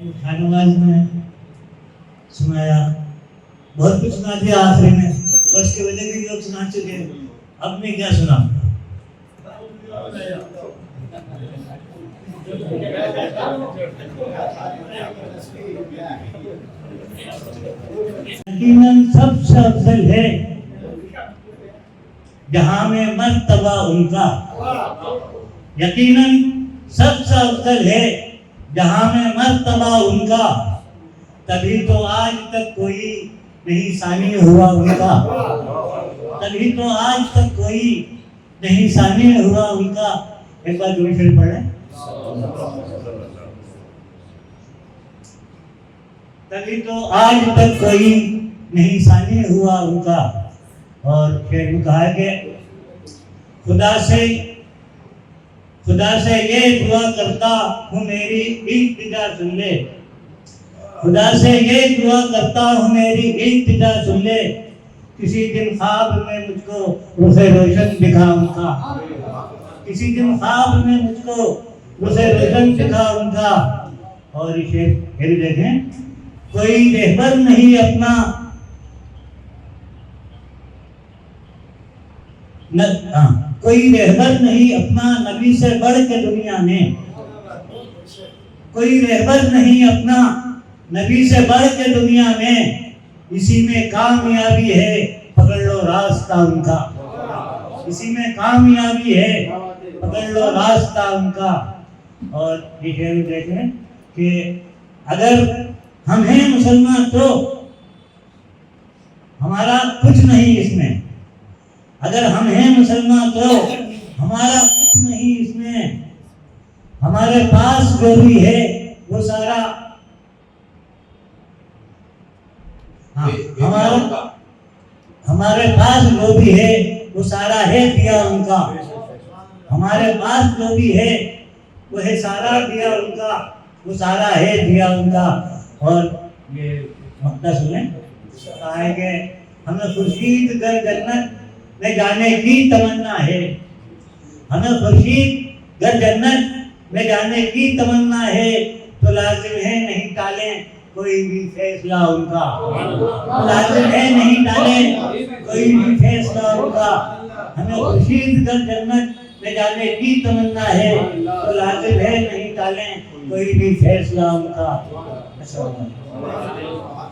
खानवाज में सुनाया, बहुत कुछ सुना दिया आखिरी में, और इसके पहले भी लोग सुना चुके। अब मैं क्या सुना? यकीनन सबसे अफजल है जहां में मर्तबा उनका, यकीनन सबसे अफजल है जहां में मर्तबा उनका, तभी तो आज तक कोई नहीं सानी हुआ उनका, तभी तो आज तक कोई नहीं सानी हुआ उनका। एक बार दूसरी शेर पढ़े। तभी तो आज तक कोई नहीं सानी हुआ उनका। और शेर में कहा कि खुदा से ये दुआ करता हूँ मेरी इल्तिजा सुन ले, खुदा से ये दुआ करता हूँ मेरी इल्तिजा सुन ले, किसी दिन ख्वाब में मुझको रुखे रोशन दिखा उनका, किसी दिन ख्वाब में मुझको रुखे रोशन दिखा उनका। और इसे फिर देखें, कोई रहबर नहीं अपना कोई रहबर नहीं अपना नबी से बढ़ के दुनिया में, कोई रहबर नहीं अपना नबी से बढ़ के दुनिया में, इसी में कामयाबी है पकड़ लो रास्ता उनका, इसी में कामयाबी है पकड़ लो रास्ता उनका। और ये देखें कि अगर हम हैं मुसलमान तो हमारा कुछ नहीं इसमें, अगर हम हैं मुसलमान तो हमारा कुछ नहीं इसमें, हमारे पास जो भी है वो सारा हमारे पास जो भी है वो सारा है दिया उनका, हमारे पास जो भी है वो है सारा दिया उनका, वो सारा है दिया उनका। और ये मक्ता सुने, कहा है कि हमें खुर्शीद कर जन्नत में जाने की तमन्ना है, हमें खुर्शीद घर जन्नत में जाने की तमन्ना है, तो लाजिम है नहीं टाले कोई भी फैसला उनका, लाजिम है नहीं टाले कोई भी फैसला उनका, हमें खुर्शीद घर जन्नत में जाने की तमन्ना है, तो लाजिम है नहीं टाले कोई भी फैसला उनका।